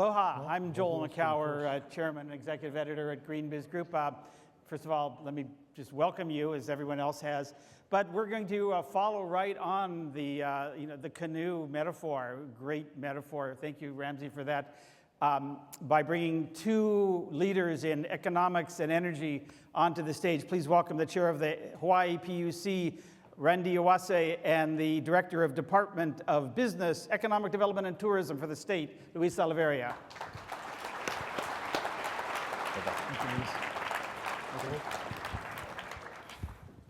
Aloha, I'm Joel McCower, Chairman and Executive Editor at GreenBiz Group. First of all, let me just welcome you, as everyone else has. But we're going to follow right on the, the canoe metaphor, great metaphor. Thank you, Ramsey, for that. By bringing two leaders in economics and energy onto the stage, please welcome the chair of the Hawaii PUC, Randy Iwase, and the Director of Department of Business, Economic Development and Tourism for the state, Luis Salaverria.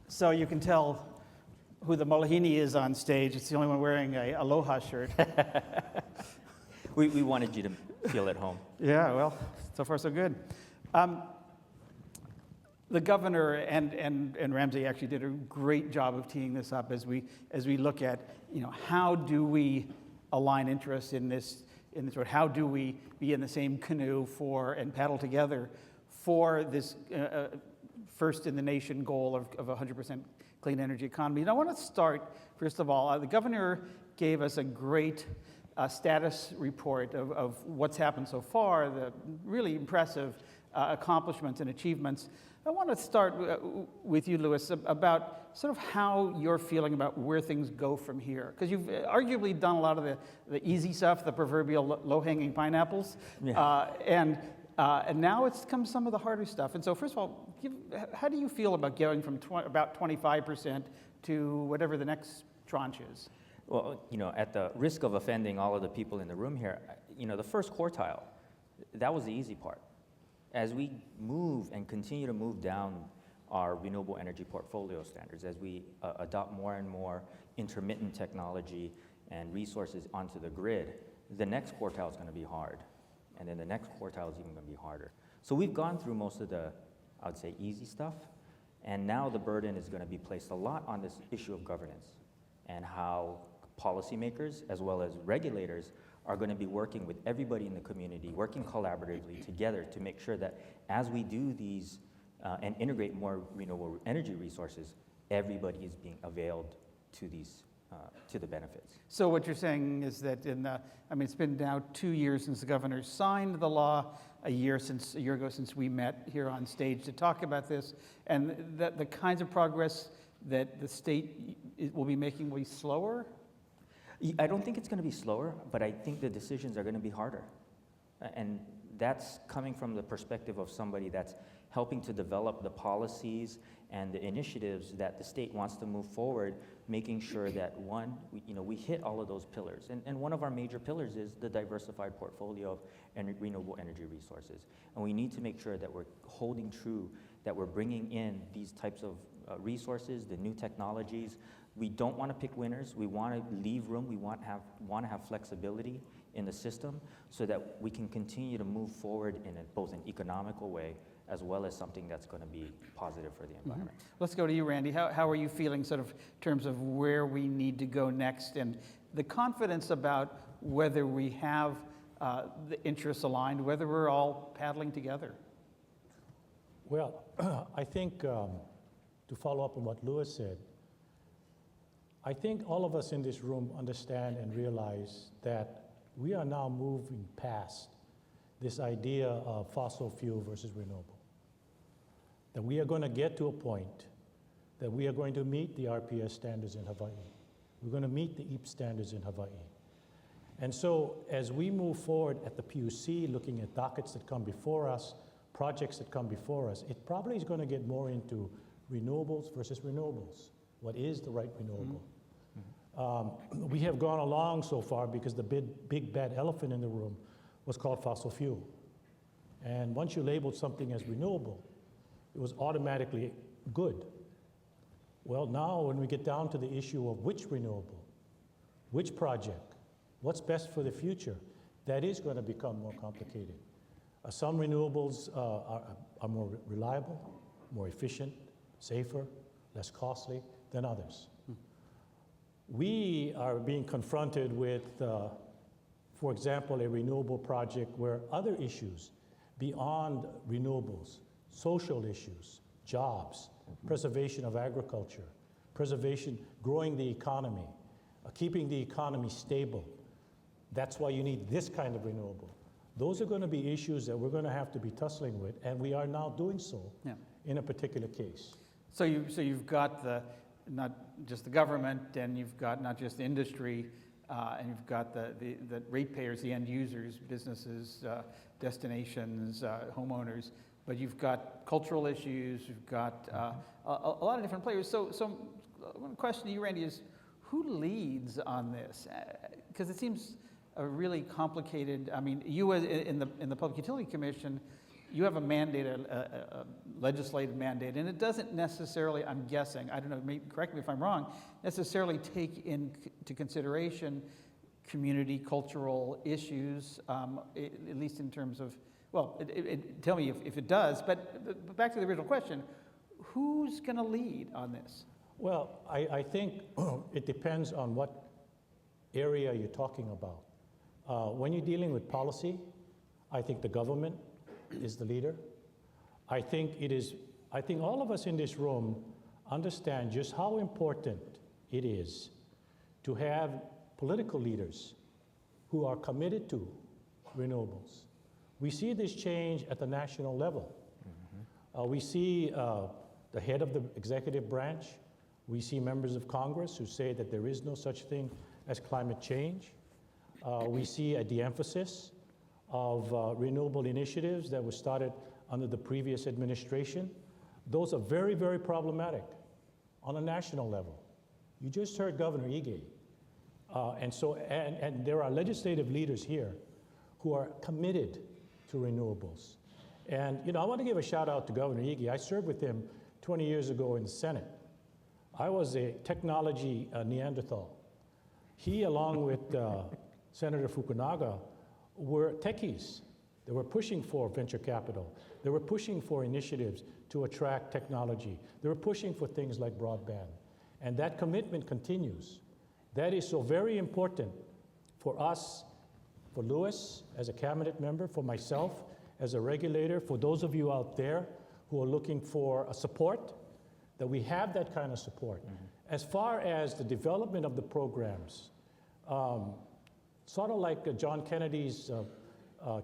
So you can tell who the Molahini is on stage. It's the only one wearing a Aloha shirt. We wanted you to feel at home. Yeah, well, so far so good. The governor and Ramsey actually did a great job of teeing this up as we look at, how do we align interests in this road? How do we be in the same canoe and paddle together for this first in the nation goal of 100% clean energy economy? And I want to start, first of all, the governor gave us a great status report of what's happened so far, the really impressive accomplishments and achievements. I want to start with you, Luis, about sort of how you're feeling about where things go from here. Because you've arguably done a lot of the easy stuff, the proverbial low-hanging pineapples. Yeah. And now it's come some of the harder stuff. And so first of all, how do you feel about going from about 25% to whatever the next tranche is? Well, at the risk of offending all of the people in the room here, the first quartile, that was the easy part. As we move and continue to move down our renewable energy portfolio standards, as we adopt more and more intermittent technology and resources onto the grid, the next quartile is going to be hard. And then the next quartile is even going to be harder. So we've gone through most of the, I would say, easy stuff. And now the burden is going to be placed a lot on this issue of governance and how policymakers as well as regulators are going to be working with everybody in the community, working collaboratively together to make sure that as we do these and integrate more renewable energy resources, everybody is being availed to these to the benefits. So what you're saying is that it's been now 2 years since the governor signed the law, a year ago since we met here on stage to talk about this, and that the kinds of progress that the state will be making will be slower? I don't think it's going to be slower, but I think the decisions are going to be harder. And that's coming from the perspective of somebody that's helping to develop the policies and the initiatives that the state wants to move forward, making sure that we hit all of those pillars. And one of our major pillars is the diversified portfolio of renewable energy resources. And we need to make sure that we're holding true, that we're bringing in these types of resources, the new technologies. We don't want to pick winners. We want to leave room. We want to have flexibility in the system so that we can continue to move forward in both an economical way as well as something that's going to be positive for the environment. Mm-hmm. Let's go to you, Randy. How are you feeling sort of in terms of where we need to go next and the confidence about whether we have the interests aligned, whether we're all paddling together? Well, I think to follow up on what Luis said, I think all of us in this room understand and realize that we are now moving past this idea of fossil fuel versus renewable. That we are going to get to a point that we are going to meet the RPS standards in Hawaii. We're going to meet the EAP standards in Hawaii. And so as we move forward at the PUC, looking at dockets that come before us, projects that come before us, it probably is going to get more into renewables versus renewables. What is the right renewable? Mm-hmm. We have gone along so far because the big bad elephant in the room was called fossil fuel. And once you labeled something as renewable, it was automatically good. Well, now when we get down to the issue of which renewable, which project, what's best for the future, that is going to become more complicated. Some renewables are more reliable, more efficient, safer, less costly than others. We are being confronted with, for example, a renewable project where other issues beyond renewables, social issues, jobs, preservation of agriculture, growing the economy, keeping the economy stable. That's why you need this kind of renewable. Those are going to be issues that we're going to have to be tussling with, and we are now doing so Yeah. in a particular case. So you've got not just the government, and you've got not just the industry, and you've got the ratepayers, the end users, businesses, destinations, homeowners, but you've got cultural issues, you've got a lot of different players. So one question to you, Randy, is who leads on this? Because it seems a really complicated, I mean, you in the Public Utility Commission, you have a mandate, a legislative mandate, and it doesn't necessarily, I'm guessing, I don't know, correct me if I'm wrong, necessarily take into consideration community, cultural issues, at least in terms of, well, tell me if it does, but back to the original question, who's going to lead on this? Well, I think it depends on what area you're talking about. When you're dealing with policy, I think the government is the leader. I think all of us in this room understand just how important it is to have political leaders who are committed to renewables. We see this change at the national level. We see the head of the executive branch. We see members of Congress who say that there is no such thing as climate change. We see a de-emphasis of renewable initiatives that were started under the previous administration. Those are very, very problematic on a national level. You just heard Governor Ige. And there are legislative leaders here who are committed to renewables. And I want to give a shout out to Governor Ige. I served with him 20 years ago in the Senate. I was a technology Neanderthal. He, along with Senator Fukunaga, were techies. They were pushing for venture capital. They were pushing for initiatives to attract technology. They were pushing for things like broadband. And that commitment continues. That is so very important for us, for Louis as a cabinet member, for myself as a regulator, for those of you out there who are looking for a support, that we have that kind of support. As far as the development of the programs, sort of like John Kennedy's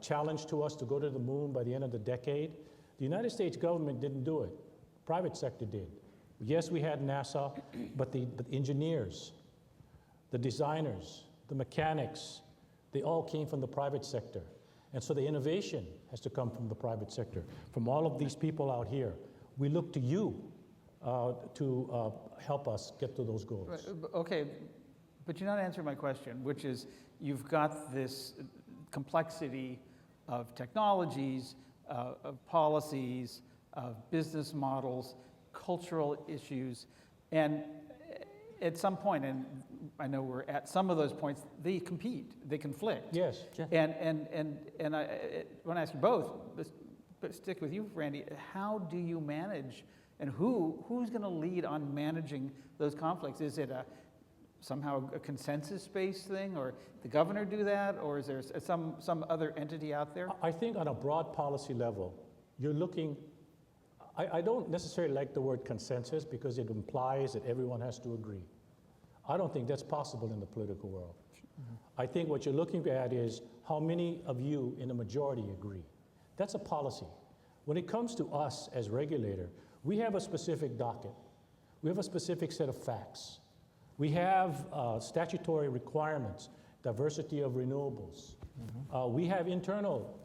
challenge to us to go to the moon by the end of the decade, the United States government didn't do it. Private sector did. Yes, we had NASA, but the engineers, the designers, the mechanics, they all came from the private sector. And so the innovation has to come from the private sector. From all of these people out here, we look to you to help us get to those goals. Okay, but you're not answering my question, which is you've got this complexity of technologies, of policies, of business models, cultural issues, and at some point, and I know we're at some of those points, they compete, they conflict. Yes. Yeah. And I want to ask you both, but stick with you, Randy, how do you manage, and who's going to lead on managing those conflicts? Is it somehow a consensus-based thing, or the governor do that, or is there some other entity out there? I think on a broad policy level, you're looking, I don't necessarily like the word consensus because it implies that everyone has to agree. I don't think that's possible in the political world. I think what you're looking at is how many of you in the majority agree. That's a policy. When it comes to us as regulator, we have a specific docket. We have a specific set of facts. We have statutory requirements, diversity of renewables. We have internal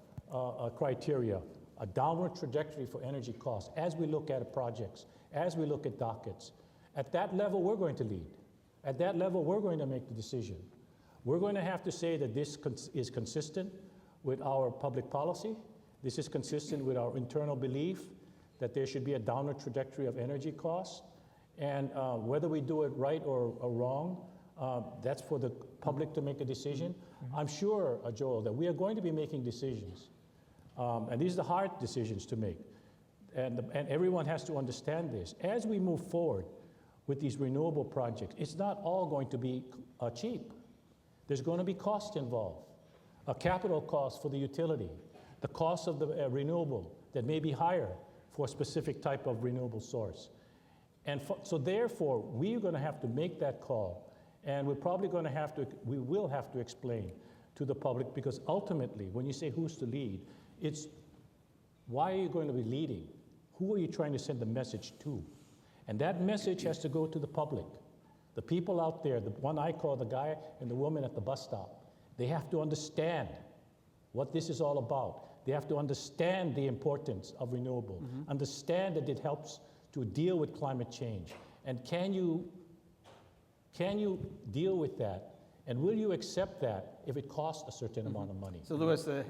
criteria, a downward trajectory for energy costs as we look at projects, as we look at dockets. At that level, we're going to lead. At that level, we're going to make the decision. We're going to have to say that this is consistent with our public policy. This is consistent with our internal belief that there should be a downward trajectory of energy costs. And whether we do it right or wrong, that's for the public to make a decision. I'm sure, Joel, that we are going to be making decisions. And these are the hard decisions to make. And everyone has to understand this. As we move forward with these renewable projects, it's not all going to be cheap. There's going to be cost involved, a capital cost for the utility, the cost of the renewable that may be higher for a specific type of renewable source. And so therefore, we're going to have to make that call, and we're probably going to have to, we will have to explain to the public, because ultimately, when you say who's to lead, it's why are you going to be leading? Who are you trying to send the message to? And that message has to go to the public. The people out there, the one I call the guy and the woman at the bus stop, they have to understand what this is all about. They have to understand the importance of renewable, understand that it helps to deal with climate change. And can you deal with that? And will you accept that if it costs a certain amount of money? So Louis, the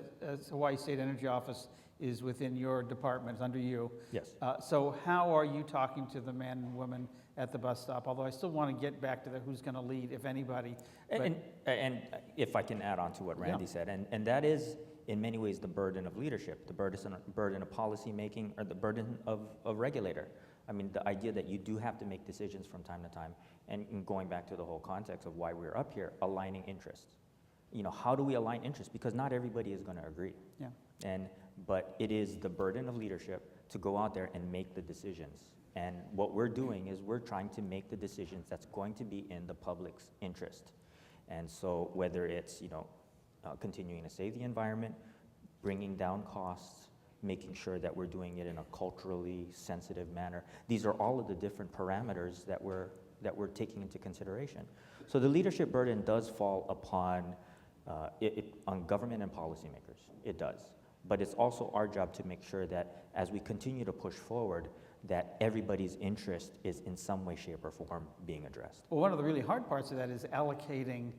Hawaii State Energy Office is within your department, it's under you. Yes. So how are you talking to the man and woman at the bus stop? Although I still want to get back to the who's going to lead, if anybody. And if I can add on to what Randy said, and that is in many ways the burden of leadership, the burden of policy making, or the burden of regulator. I mean, the idea that you do have to make decisions from time to time, and going back to the whole context of why we're up here, aligning interests. You know, how do we align interests? Because not everybody is going to agree. Yeah. But it is the burden of leadership to go out there and make the decisions. And what we're doing is we're trying to make the decisions that's going to be in the public's interest. And so whether it's, continuing to save the environment, bringing down costs, making sure that we're doing it in a culturally sensitive manner, these are all of the different parameters that we're taking into consideration. So the leadership burden does fall upon on government and policymakers. It does. But it's also our job to make sure that as we continue to push forward, that everybody's interest is in some way, shape, or form being addressed. Well, one of the really hard parts of that is allocating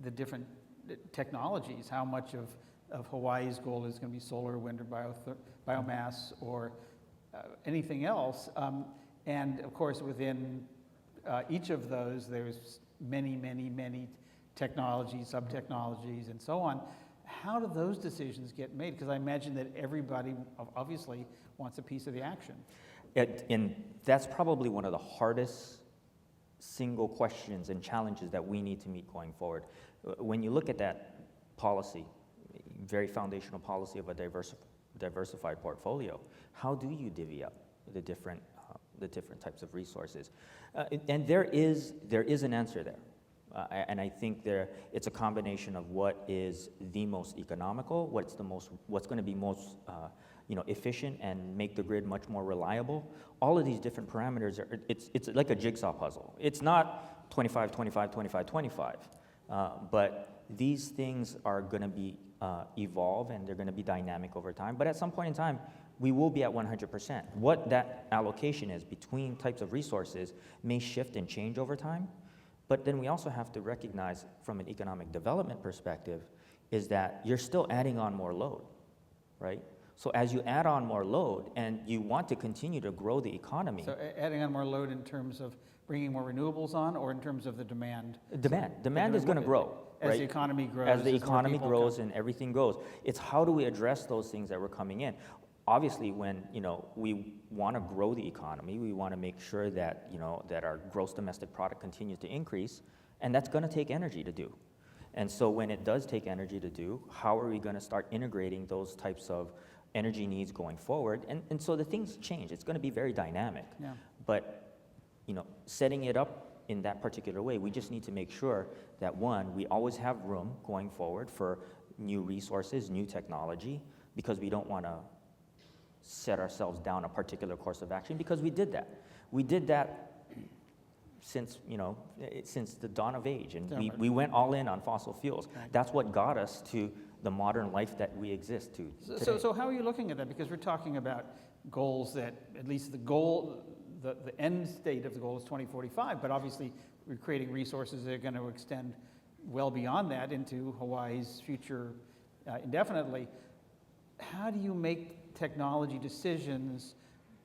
the different technologies. How much of Hawaii's goal is going to be solar, wind, or biomass, or anything else. And of course, within each of those, there's many, many, many technologies, sub-technologies, and so on. How do those decisions get made? Because I imagine that everybody obviously wants a piece of the action. And that's probably one of the hardest single questions and challenges that we need to meet going forward. When you look at that policy, very foundational policy of a diversified portfolio, how do you divvy up the different types of resources? And there is an answer there. And I think it's a combination of what is the most economical, what's going to be most efficient and make the grid much more reliable. All of these different parameters it's like a jigsaw puzzle. It's not 25, 25, 25, 25, but these things are going to be evolve, and they're going to be dynamic over time. But at some point in time, we will be at 100%. What that allocation is between types of resources may shift and change over time. But then we also have to recognize from an economic development perspective is that you're still adding on more load, right? So as you add on more load and you want to continue to grow the economy. So adding on more load in terms of bringing more renewables on, or in terms of the demand? Demand is going to grow, right? As the economy grows. As the economy grows and everything grows. It's how do we address those things that were coming in? Obviously, when we want to grow the economy, we want to make sure that that our gross domestic product continues to increase, and that's going to take energy to do. And so when it does take energy to do, how are we going to start integrating those types of energy needs going forward? And so the things change. It's going to be very dynamic. Yeah. But setting it up in that particular way, we just need to make sure that one, we always have room going forward for new resources, new technology, because we don't want to set ourselves down a particular course of action, because we did that. We did that since the dawn of age, and we went all in on fossil fuels. Right. That's what got us to the modern life that we exist to today. So how are you looking at that? Because we're talking about goals that, at least the goal, the end state of the goal is 2045, but obviously we're creating resources that are going to extend well beyond that into Hawaii's future indefinitely. How do you make technology decisions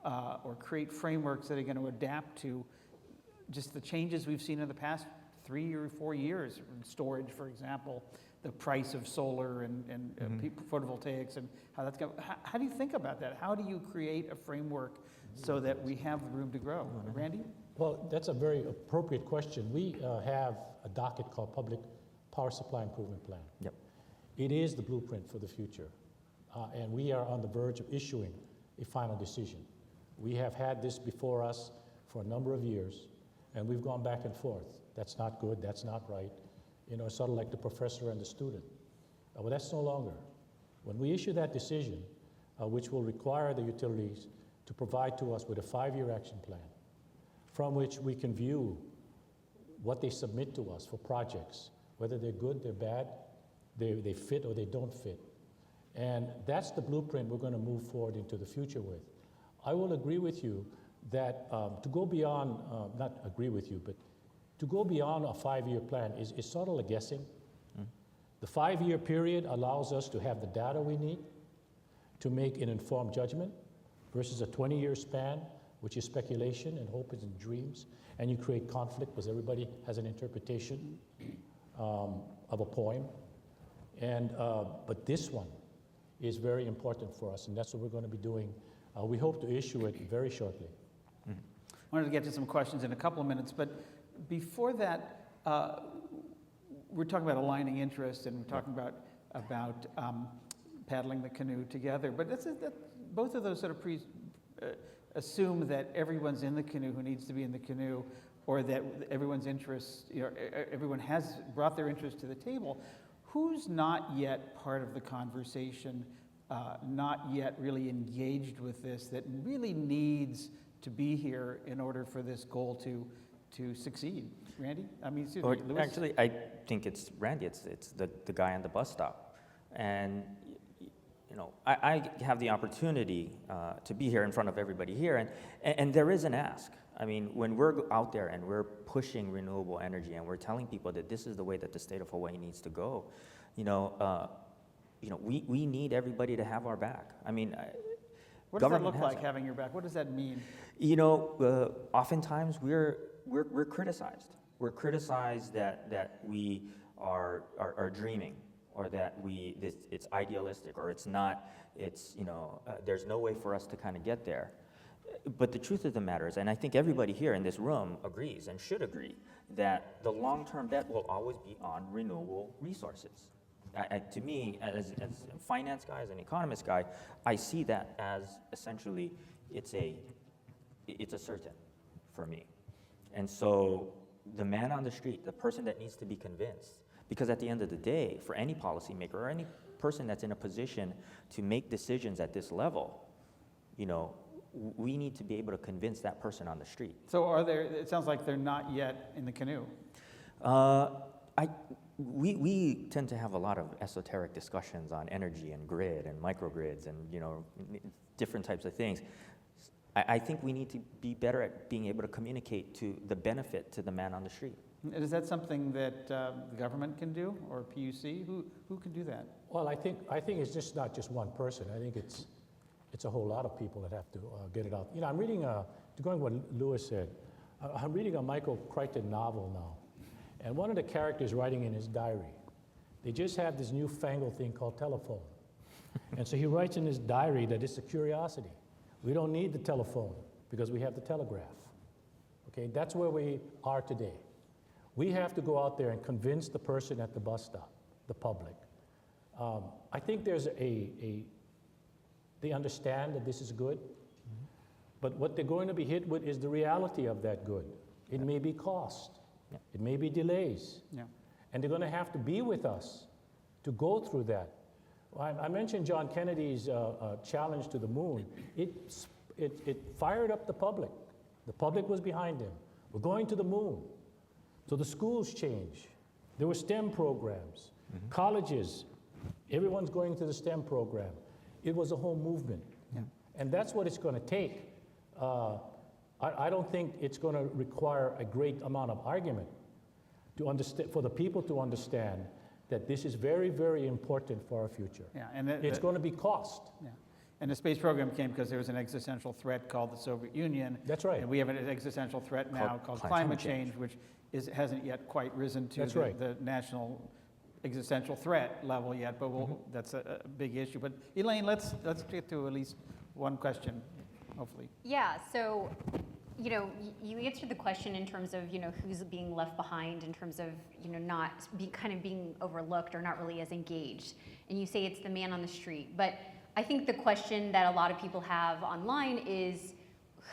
or create frameworks that are going to adapt to just the changes we've seen in the past 3 or 4 years? In storage, for example, the price of solar and photovoltaics, and how that's going. How do you think about that? How do you create a framework so that we have room to grow? Randy? Well, that's a very appropriate question. We have a docket called Public Power Supply Improvement Plan. Yep. It is the blueprint for the future. And we are on the verge of issuing a final decision. We have had this before us for a number of years, and we've gone back and forth. That's not good, that's not right. It's sort of like the professor and the student. Well, that's no longer. When we issue that decision, which will require the utilities to provide to us with a 5-year action plan from which we can view what they submit to us for projects, whether they're good, they're bad, they fit or they don't fit. And that's the blueprint we're going to move forward into the future with. I will agree with you that to go beyond, not agree with you, but to go beyond a 5-year plan is sort of a guessing. The 5-year period allows us to have the data we need to make an informed judgment versus a 20-year span, which is speculation and hope and dreams, and you create conflict because everybody has an interpretation of a poem. And, but this one is very important for us, and that's what we're going to be doing. We hope to issue it very shortly. I wanted to get to some questions in a couple of minutes, but before that, we're talking about aligning interests, and we're talking about paddling the canoe together. But both of those sort of assume that everyone's in the canoe who needs to be in the canoe, or that everyone's interests, everyone has brought their interest to the table. Who's not yet part of the conversation, not yet really engaged with this, that really needs to be here in order for this goal to succeed? Randy? I mean, Or Louis? actually, I think it's Randy. It's the guy on the bus stop, and I have the opportunity to be here in front of everybody here, and there is an ask. I mean, when we're out there and we're pushing renewable energy and we're telling people that this is the way that the state of Hawaii needs to go, we need everybody to have our back. I mean, What does that look like, having your back? What does that mean? Oftentimes we're criticized. We're criticized that we are dreaming, or that it's idealistic, or it's not. There's no way for us to kind of get there. But the truth of the matter is, and I think everybody here in this room agrees and should agree, that the long-term bet will always be on renewable resources. To me, as a finance guy, as an economist guy, I see that as essentially it's a certain for me. And so the man on the street, the person that needs to be convinced, because at the end of the day, for any policymaker or any person that's in a position to make decisions at this level, we need to be able to convince that person on the street. So it sounds like they're not yet in the canoe. We tend to have a lot of esoteric discussions on energy and grid and microgrids and different types of things. I think we need to be better at being able to communicate to the benefit to the man on the street. Is that something that the government can do, or PUC? Who can do that? Well, I think it's just not just one person. I think it's a whole lot of people that have to get it out. I'm reading, going what Louis said, I'm reading a Michael Crichton novel now. And one of the characters writing in his diary, they just have this newfangled thing called telephone. And so he writes in his diary that it's a curiosity. We don't need the telephone because we have the telegraph. Okay, that's where we are today. We have to go out there and convince the person at the bus stop, the public. I think they understand that this is good, but what they're going to be hit with is the reality of that good. It may be cost. Yeah. It may be delays. Yeah. And they're going to have to be with us to go through that. I mentioned John Kennedy's challenge to the moon. It fired up the public. The public was behind him. We're going to the moon. So the schools change. There were STEM programs. Colleges, everyone's going to the STEM program. It was a whole movement. Yeah. And that's what it's going to take. I don't think it's going to require a great amount of argument for the people to understand that this is very, very important for our future. Yeah, and it's going to be cost. Yeah. And the space program came because there was an existential threat called the Soviet Union. That's right. And we have an existential threat now called climate change, which hasn't yet quite risen to the national existential threat level yet, but that's a big issue. But Elaine, let's get to at least one question, hopefully. Yeah, so you answered the question in terms of who's being left behind, in terms of not being overlooked or not really as engaged, and you say it's the man on the street. But I think the question that a lot of people have online is,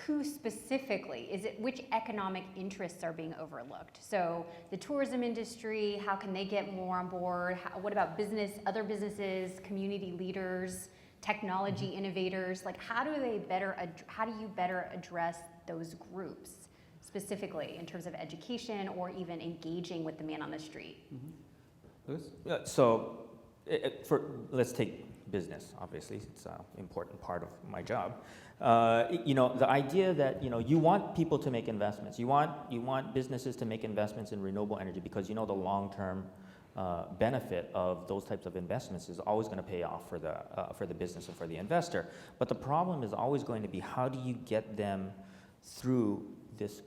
who specifically, which economic interests are being overlooked? So the tourism industry, how can they get more on board? What about other businesses, community leaders, technology innovators? Like how do you better address those groups specifically in terms of education or even engaging with the man on the street? Louis? So let's take business, obviously, it's an important part of my job. The idea that, you want people to make investments, you want businesses to make investments in renewable energy because the long-term benefit of those types of investments is always going to pay off for the business and for the investor. But the problem is always going to be, how do you get them through this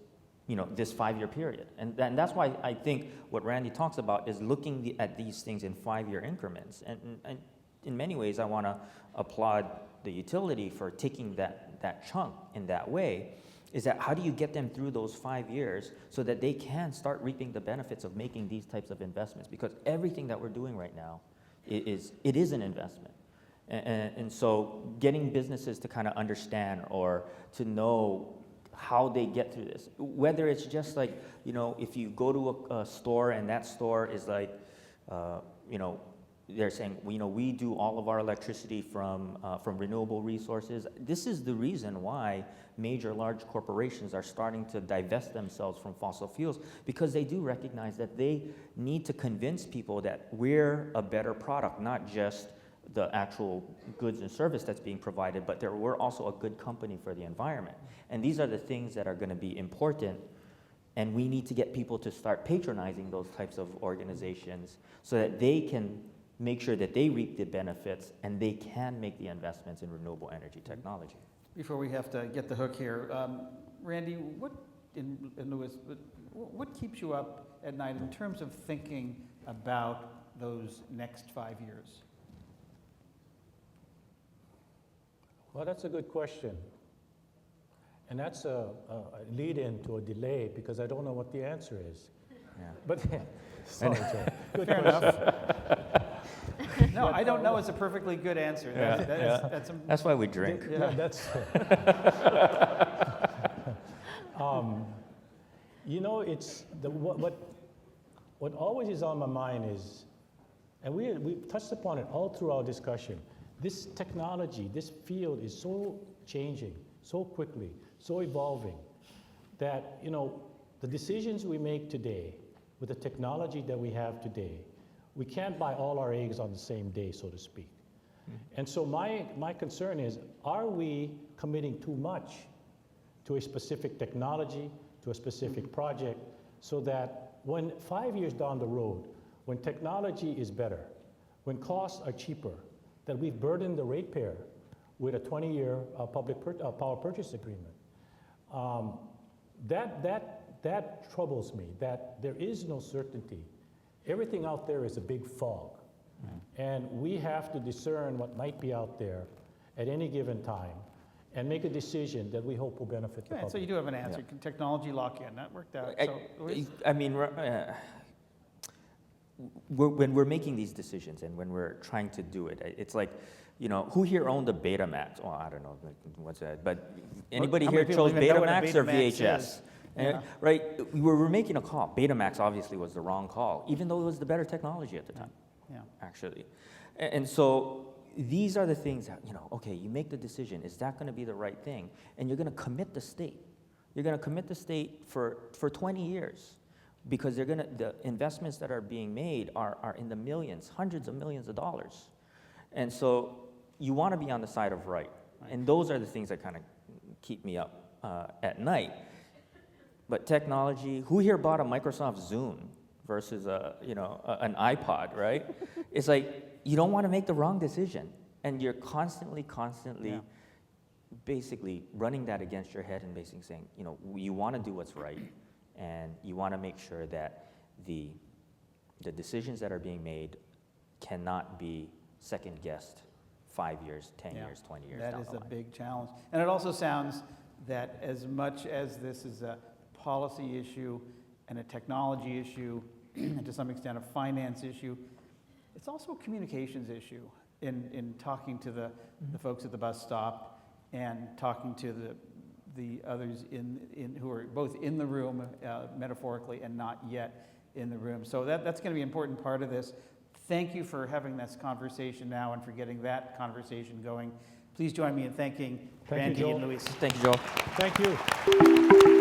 this 5-year period? And that's why I think what Randy talks about is looking at these things in 5-year increments. And in many ways, I want to applaud the utility for taking that chunk in that way, is that how do you get them through those 5 years so that they can start reaping the benefits of making these types of investments? Because everything that we're doing right now is an investment. And so getting businesses to kind of understand or to know how they get through this, whether it's just like, if you go to a store and that store is like, they're saying, we do all of our electricity from renewable resources. This is the reason why major large corporations are starting to divest themselves from fossil fuels, because they do recognize that they need to convince people that we're a better product, not just the actual goods and service that's being provided, but we're also a good company for the environment. And these are the things that are going to be important, and we need to get people to start patronizing those types of organizations so that they can make sure that they reap the benefits and they can make the investments in renewable energy technology. Before we have to get the hook here, Randy, and Louis, what keeps you up at night in terms of thinking about those next 5 years? Well, that's a good question. And that's a lead-in to a delay, because I don't know what the answer is. Yeah. But, sorry, Joe. Good Fair question. enough. No, I don't know is a perfectly good answer. That's why we drink. Yeah. That's it's what always is on my mind is, and we touched upon it all through our discussion, this technology, this field is so changing so quickly, so evolving, that the decisions we make today with the technology that we have today, we can't buy all our eggs on the same day, so to speak. And so my concern is, are we committing too much to a specific technology, to a specific project, so that when 5 years down the road, when technology is better, when costs are cheaper, that we've burdened the ratepayer with a 20-year public power purchase agreement? That troubles me, that there is no certainty. Everything out there is a big fog. And we have to discern what might be out there at any given time and make a decision that we hope will benefit the public. So you do have an answer. Can technology lock in? That worked out. When we're making these decisions and when we're trying to do it, it's like, who here owned a Betamax? Well, I don't know what's that, but anybody How here many people chose even know what a Betamax or Betamax VHS? is? Right? We were making a call. Betamax obviously was the wrong call, even though it was the better technology at the time. Actually. And so these are the things that, okay, you make the decision, is that going to be the right thing? And you're going to commit the state. You're going to commit the state for 20 years, because the investments that are being made are in the millions, hundreds of millions of dollars. And so you want to be on the side of right. And those are the things that kind of keep me up at night. But technology, who here bought a Microsoft Zoom versus an iPod, right? It's like, you don't want to make the wrong decision. And you're constantly basically running that against your head and basically saying, you want to do what's right, and you want to make sure that the decisions that are being made cannot be second-guessed 5 years, 10 years, 20 years down the line. That is a big challenge. And it also sounds that as much as this is a policy issue and a technology issue, and to some extent a finance issue, it's also a communications issue in talking to the folks at the bus stop and talking to the others who are both in the room metaphorically and not yet in the room. So that's going to be an important part of this. Thank you for having this conversation now and for getting that conversation going. Please join me in thanking Thank you, Randy Joel. and Luis. Thank you, Joel. Thank you.